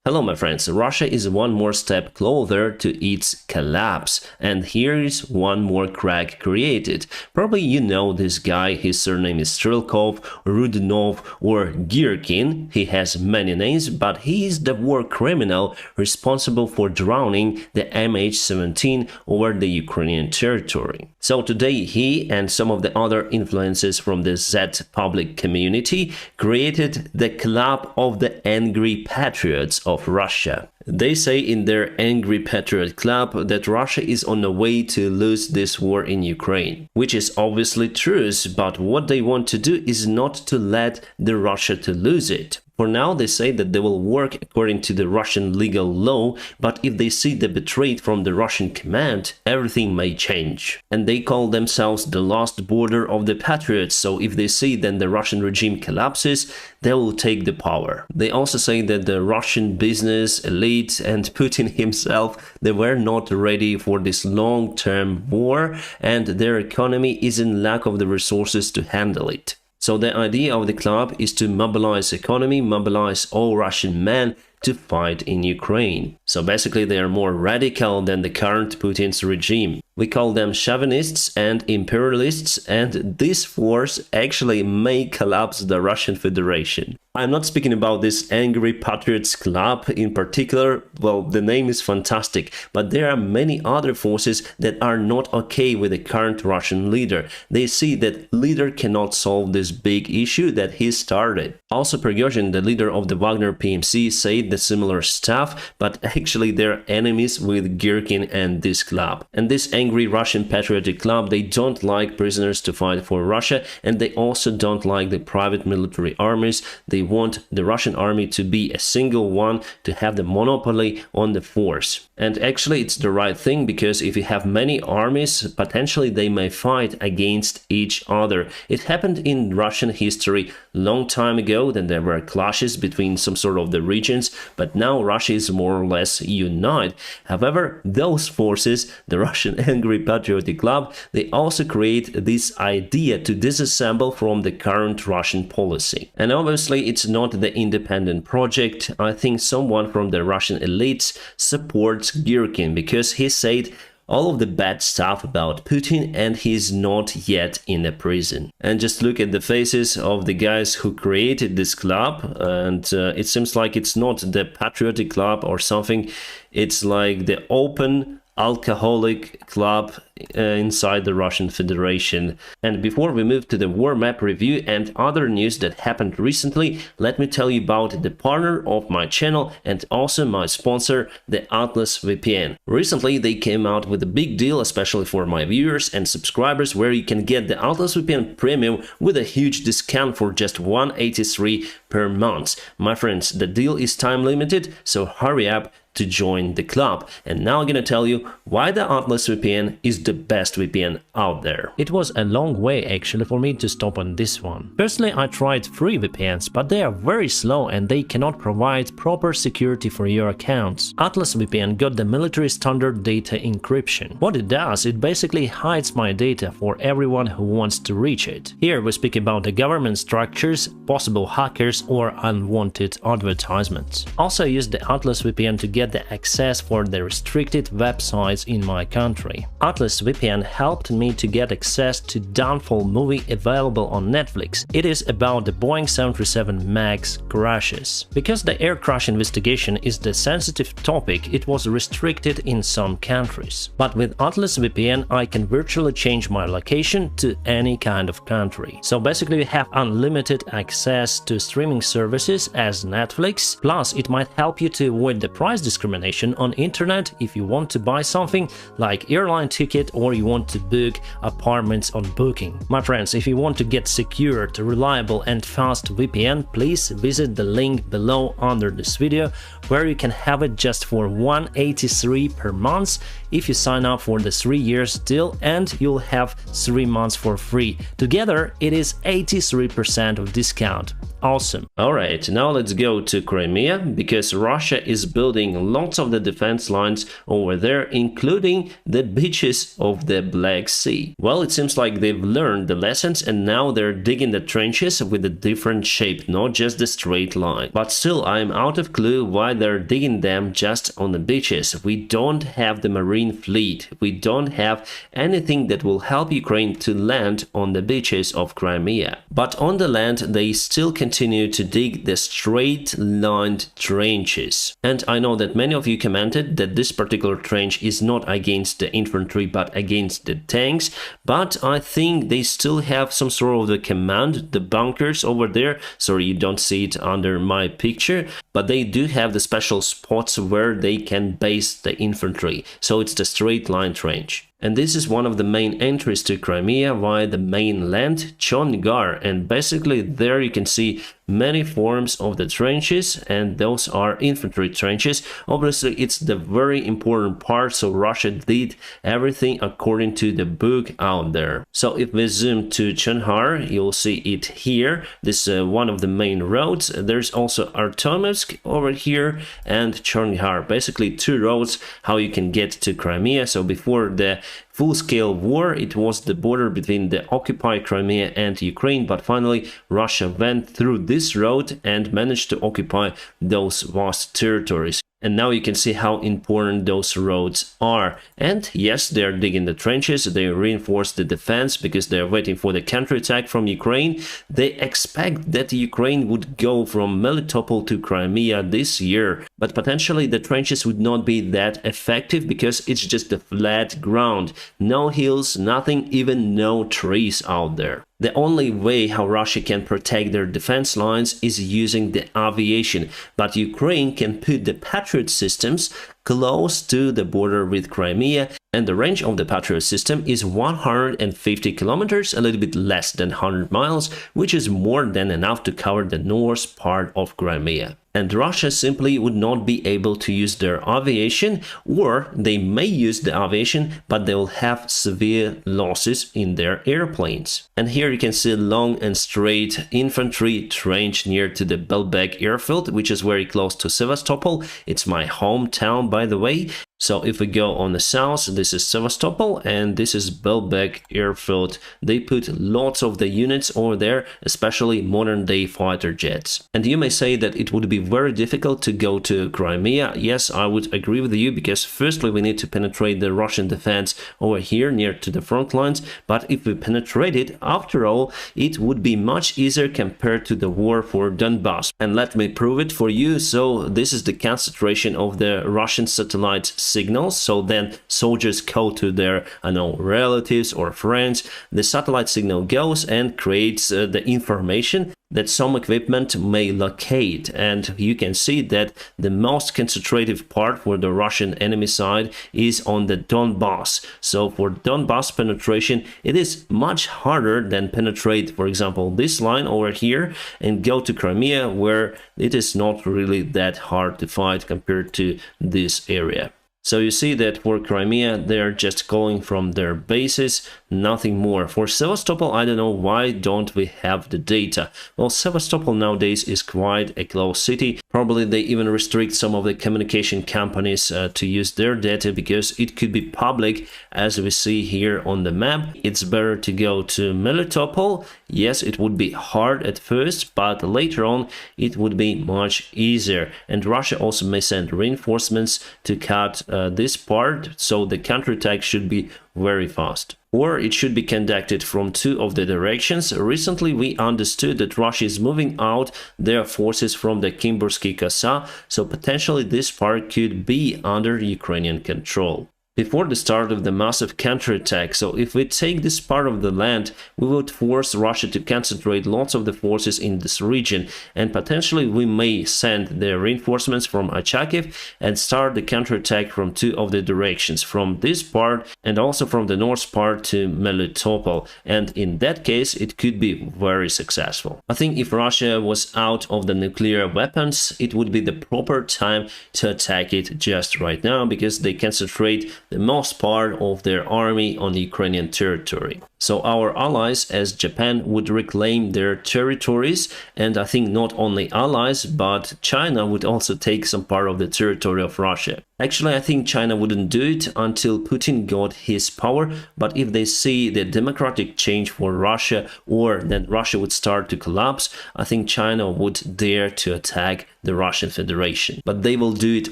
Hello my friends, Russia is one more step closer to its collapse, and here is one more crack created. Probably you know this guy, his surname is Strelkov, Rudinov or Girkin. He has many names, but he is the war criminal responsible for drowning the MH17 over the Ukrainian territory. So today he and some of the other influences from the Z public community created the club of the Angry Patriots of Russia. They say in their Angry Patriot Club that Russia is on the way to lose this war in Ukraine, which is obviously true, but what they want to do is not to let the Russia to lose it. For now, they say that they will work according to the Russian legal law, but if they see the betrayal from the Russian command, everything may change. And they call themselves the last border of the Patriots, so if they see then the Russian regime collapses, they will take the power. They also say that the Russian business elite and Putin himself, they were not ready for this long-term war, and their economy is in lack of the resources to handle it. So the idea of the club is to mobilize economy, mobilize all Russian men to fight in Ukraine. So basically they are more radical than the current Putin's regime. We call them chauvinists and imperialists, and this force actually may collapse the Russian Federation. I'm not speaking about this Angry Patriots Club in particular. Well, the name is fantastic, but there are many other forces that are not okay with the current Russian leader. They see that leader cannot solve this big issue that he started. Also, Prigozhin, the leader of the Wagner PMC, said the similar stuff, but actually they're enemies with Girkin and this club. And this Angry Russian Patriotic Club, they don't like prisoners to fight for Russia, and they also don't like the private military armies. They want the Russian army to be a single one, to have the monopoly on the force. And actually it's the right thing, because if you have many armies, potentially they may fight against each other. It happened in Russian history long time ago, then there were clashes between some sort of the regions, but now Russia is more or less united. However, those forces, the Russian Angry Patriotic Club, they also create this idea to disassemble from the current Russian policy. And obviously it's not the independent project. I think someone from the Russian elites supports Girkin, because he said all of the bad stuff about Putin and he's not yet in the prison. And just look at the faces of the guys who created this club, and it seems like it's not the Patriotic Club or something. It's like the open alcoholic club inside the Russian Federation. And before we move to the war map review and other news that happened recently, let me tell you about the partner of my channel and also my sponsor, the Atlas VPN. Recently they came out with a big deal, especially for my viewers and subscribers, where you can get the Atlas VPN Premium with a huge discount for just $183 per month. My friends, the deal is time limited, so hurry up to join the club. And now I'm gonna tell you why the Atlas VPN is the best VPN out there. It was a long way actually for me to stop on this one. Personally, I tried free VPNs, but they are very slow and they cannot provide proper security for your accounts. Atlas VPN got the military standard data encryption. What it does, it basically hides my data for everyone who wants to reach it. Here we speak about the government structures, possible hackers or unwanted advertisements. Also use the Atlas VPN to get the access for the restricted websites in my country. Atlas VPN helped me to get access to Downfall movie available on Netflix. It is about the Boeing 737 MAX crashes. Because the air crash investigation is the sensitive topic, it was restricted in some countries. But with Atlas VPN I can virtually change my location to any kind of country. So basically you have unlimited access to streaming services as Netflix, plus it might help you to avoid the price discrimination on internet if you want to buy something like airline ticket or you want to book apartments on Booking. My friends, if you want to get secured, reliable and fast VPN, please visit the link below under this video, where you can have it just for $183 per month if you sign up for the 3 years deal, and you'll have 3 months for free. Together it is 83% of discount. awesome. Alright, now let's go to Crimea, because Russia is building lots of the defense lines over there, including the beaches of the Black Sea. Well, it seems like they've learned the lessons and now they're digging the trenches with a different shape, not just the straight line. But still, I'm out of clue why they're digging them just on the beaches. We don't have the marine fleet. We don't have anything that will help Ukraine to land on the beaches of Crimea. But on the land, they still continue to dig the straight-lined trenches. And I know that many of you commented that this particular trench is not against the infantry but against the tanks, but I think they still have some sort of the command, the bunkers over there. Sorry, you don't see it under my picture, but they do have the special spots where they can base the infantry. So it's the straight line trench. And this is one of the main entries to Crimea via the mainland, Chongar, and basically there you can see many forms of the trenches, and those are infantry trenches. Obviously it's the very important part, so Russia did everything according to the book out there. So if we zoom to Chongar, you'll see it here. This is one of the main roads. There's also Artemovsk over here and Chongar, basically two roads how you can get to Crimea. So before the full-scale war, it was the border between the occupied Crimea and Ukraine, but finally Russia went through this road and managed to occupy those vast territories. And now you can see how important those roads are. And yes, they are digging the trenches, they reinforce the defense because they are waiting for the counterattack from Ukraine. They expect that Ukraine would go from Melitopol to Crimea this year, but potentially the trenches would not be that effective because it's just a flat ground. No hills, nothing, even no trees out there. The only way how Russia can protect their defense lines is using the aviation, but Ukraine can put the Patriot systems close to the border with Crimea, and the range of the Patriot system is 150 kilometers, a little bit less than 100 miles, which is more than enough to cover the north part of Crimea. And Russia simply would not be able to use their aviation, or they may use the aviation, but they will have severe losses in their airplanes. And here you can see a long and straight infantry trench near to the Belbek airfield, which is very close to Sevastopol. It's my hometown, by the way. So if we go on the south, this is Sevastopol and this is Belbek airfield. They put lots of the units over there, especially modern day fighter jets. And you may say that it would be very difficult to go to Crimea. Yes, I would agree with you, because firstly we need to penetrate the Russian defense over here near to the front lines. But if we penetrate it, after all, it would be much easier compared to the war for Donbass. And let me prove it for you. So this is the concentration of the Russian satellite signals. So then soldiers go to their relatives or friends. The satellite signal goes and creates the information that some equipment may locate, and you can see that the most concentrative part for the Russian enemy side is on the Donbass. So for Donbass penetration, it is much harder than penetrate, for example, this line over here and go to Crimea, where it is not really that hard to fight compared to this area. So you see that for Crimea, they're just calling from their bases, nothing more. For Sevastopol, I don't know why don't we have the data. Well, Sevastopol nowadays is quite a closed city. Probably they even restrict some of the communication companies to use their data, because it could be public, as we see here on the map. It's better to go to Melitopol. Yes, it would be hard at first, but later on it would be much easier. And Russia also may send reinforcements to cut this part, so the counterattack should be very fast. Or it should be conducted from two of the directions. Recently we understood that Russia is moving out their forces from the Kimbursky Kosa, so potentially this part could be under Ukrainian control before the start of the massive counterattack. So if we take this part of the land, we would force Russia to concentrate lots of the forces in this region, and potentially we may send the reinforcements from Achakiv and start the counterattack from two of the directions, from this part and also from the north part to Melitopol, and in that case it could be very successful. I think if Russia was out of the nuclear weapons, it would be the proper time to attack it just right now, because they concentrate the most part of their army on Ukrainian territory. So our allies as Japan would reclaim their territories, and I think not only allies, but China would also take some part of the territory of Russia. Actually, I think China wouldn't do it until Putin got his power, but if they see the democratic change for Russia, or then Russia would start to collapse, I think China would dare to attack the Russian Federation. But they will do it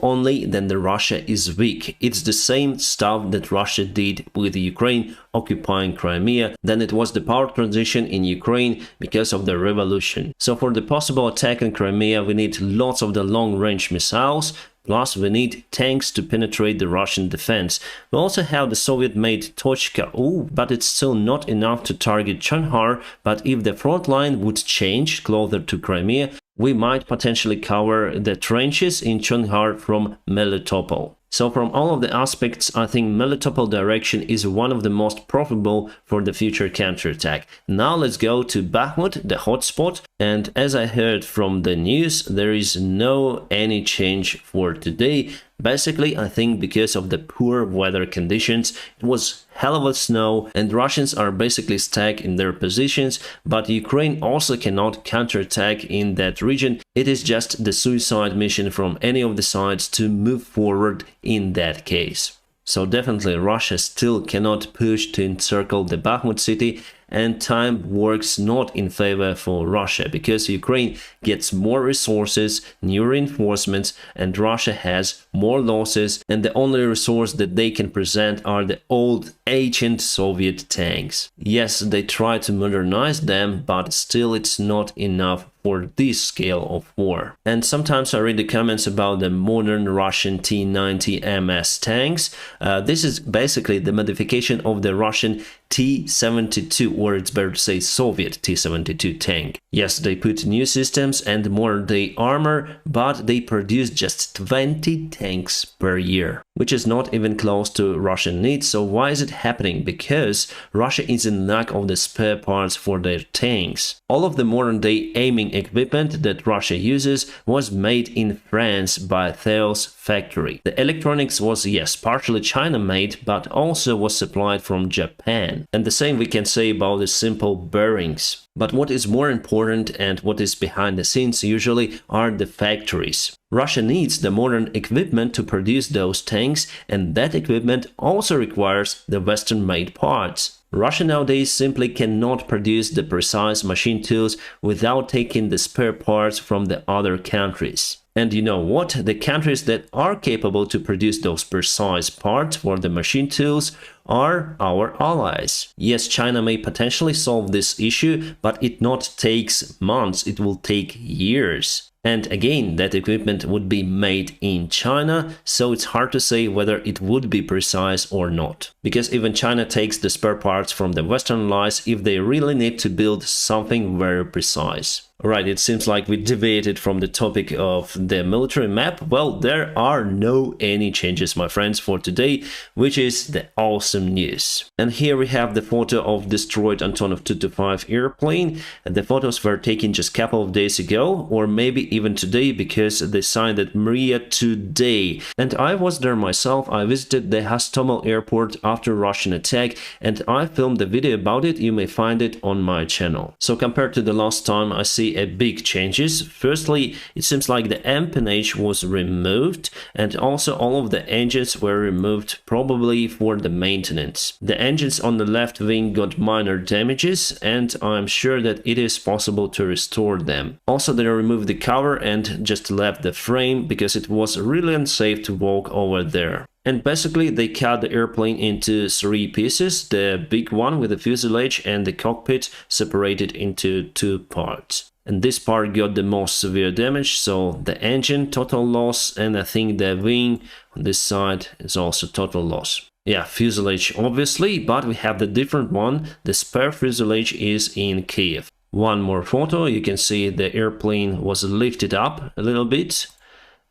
only then the Russia is weak. It's the same stuff that Russia did with Ukraine occupying Crimea. Then it was the power transition in Ukraine because of the revolution. So for the possible attack in Crimea, we need lots of the long-range missiles. Plus, we need tanks to penetrate the Russian defense. We also have the Soviet-made Tochka U, but it's still not enough to target Chonhar. But if the front line would change closer to Crimea, we might potentially cover the trenches in Chonhar from Melitopol. So from all of the aspects, I think Melitopol direction is one of the most profitable for the future counterattack. Now let's go to Bakhmut, the hotspot. And as I heard from the news, there is no any change for today. Basically, I think because of the poor weather conditions, it was hell of a snow and Russians are basically stuck in their positions, but Ukraine also cannot counterattack in that region. It is just the suicide mission from any of the sides to move forward in that case. So definitely Russia still cannot push to encircle the Bakhmut city, and time works not in favor for Russia because Ukraine gets more resources, new reinforcements, and Russia has more losses, and the only resource that they can present are the old ancient Soviet tanks. Yes, they try to modernize them, but still it's not enough for this scale of war. And sometimes I read the comments about the modern Russian T-90 MS tanks. This is basically the modification of the Russian T-72, or it's better to say Soviet T-72 tank. Yes, they put new systems and modern day armor, but they produce just 20 tanks per year, which is not even close to Russian needs. So why is it happening? Because Russia is in lack of the spare parts for their tanks. All of the modern day aiming equipment that Russia uses was made in France by Theos factory. The electronics was, yes, partially China made, but also was supplied from Japan. And the same we can say about the simple bearings. But what is more important and what is behind the scenes usually are the factories. Russia needs the modern equipment to produce those tanks, and that equipment also requires the Western-made parts. Russia nowadays simply cannot produce the precise machine tools without taking the spare parts from the other countries. And you know what? The countries that are capable to produce those precise parts for the machine tools are our allies. Yes, China may potentially solve this issue, but it not takes months, it will take years. And again, that equipment would be made in China, so it's hard to say whether it would be precise or not. Because even China takes the spare parts from the Western allies if they really need to build something very precise. Alright, it seems like we deviated from the topic of the military map. Well, there are no any changes, my friends, for today, which is the awesome news. And here we have the photo of destroyed Antonov 225 airplane. The photos were taken just a couple of days ago, or maybe even today, because they signed at Maria today. And I was there myself. I visited the Hostomel airport after Russian attack, and I filmed the video about it. You may find it on my channel. So compared to the last time, I see a big changes. Firstly, it seems like the empennage was removed, and also all of the engines were removed, probably for the maintenance. The engines on the left wing got minor damages, and I'm sure that it is possible to restore them. Also, they removed the cover and just left the frame because it was really unsafe to walk over there. And basically they cut the airplane into 3 pieces, the big one with the fuselage and the cockpit separated into 2 parts. And this part got the most severe damage, so the engine total loss, and I think the wing on this side is also total loss. Yeah, fuselage obviously, but we have the different one. The spare fuselage is in Kyiv. One more photo, you can see the airplane was lifted up a little bit.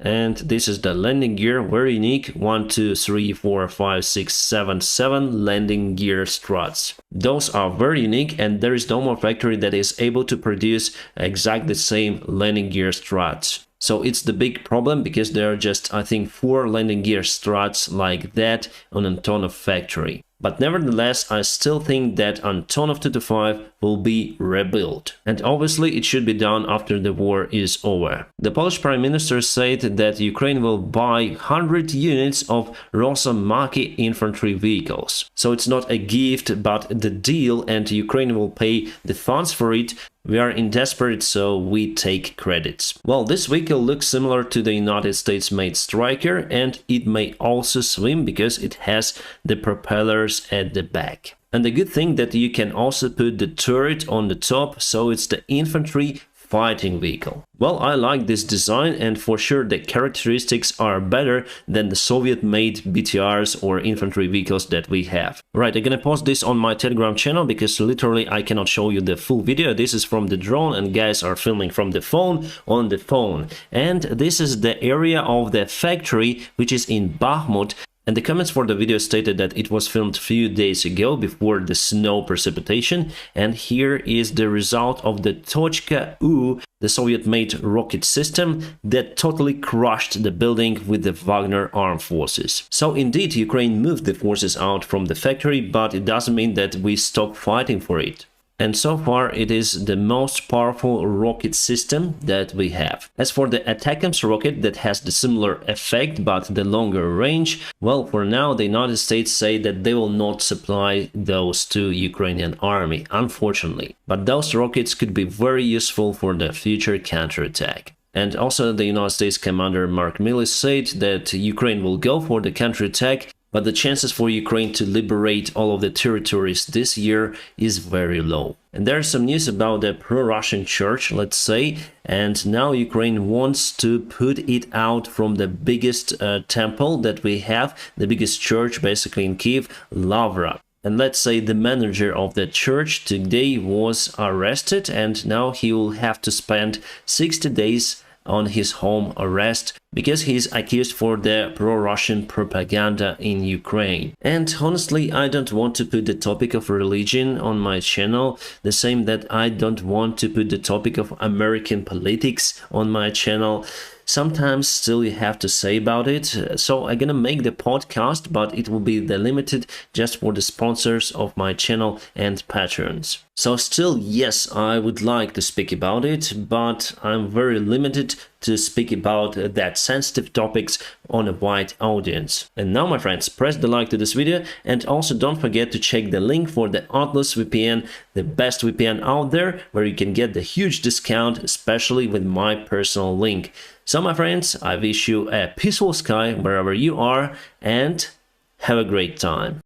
And this is the landing gear, very unique. 1, 2, 3, 4, 5, 6, 7, 7 landing gear struts. Those are very unique, and there is no more factory that is able to produce exactly the same landing gear struts. So it's the big problem because there are just, I think, 4 landing gear struts like that on Antonov factory. But nevertheless, I still think that Antonov 225 will be rebuilt. And obviously it should be done after the war is over. The Polish Prime Minister said that Ukraine will buy 100 units of Rosa-Maki infantry vehicles. So it's not a gift, but the deal, and Ukraine will pay the funds for it. We are in desperate, so we take credits. Well, this vehicle looks similar to the United States-made Striker, and it may also swim because it has the propellers at the back. And the good thing that you can also put the turret on the top, so it's the infantry fighting vehicle. Well, I like this design, and for sure the characteristics are better than the Soviet-made BTRs or infantry vehicles that we have. Right, I'm gonna post this on my Telegram channel because literally I cannot show you the full video. This is from the drone and guys are filming from the phone on the phone. And this is the area of the factory which is in Bakhmut. And the comments for the video stated that it was filmed a few days ago before the snow precipitation, and here is the result of the Tochka-U, the Soviet-made rocket system that totally crushed the building with the Wagner armed forces. So indeed, Ukraine moved the forces out from the factory, but it doesn't mean that we stop fighting for it. And so far, it is the most powerful rocket system that we have. As for the ATACMS rocket that has the similar effect but the longer range, well, for now the United States say that they will not supply those to Ukrainian army, unfortunately. But those rockets could be very useful for the future counterattack. And also the United States commander Mark Milley said that Ukraine will go for the counterattack, but the chances for Ukraine to liberate all of the territories this year is very low. And there's some news about the pro-Russian church, let's say, and now Ukraine wants to put it out from the biggest temple that we have, the biggest church basically in Kyiv, Lavra. And let's say the manager of the church today was arrested, and now he will have to spend 60 days on his home arrest because he is accused for the pro-Russian propaganda in Ukraine. And honestly, I don't want to put the topic of religion on my channel, the same that I don't want to put the topic of American politics on my channel. Sometimes still you have to say about it, so I'm gonna make the podcast, but it will be limited just for the sponsors of my channel and patrons. So still, yes, I would like to speak about it, but I'm very limited to speak about that sensitive topics on a wide audience. And now, my friends, press the like to this video, and also don't forget to check the link for the Atlas VPN, the best VPN out there, where you can get the huge discount, especially with my personal link. So my friends, I wish you a peaceful sky wherever you are, and have a great time.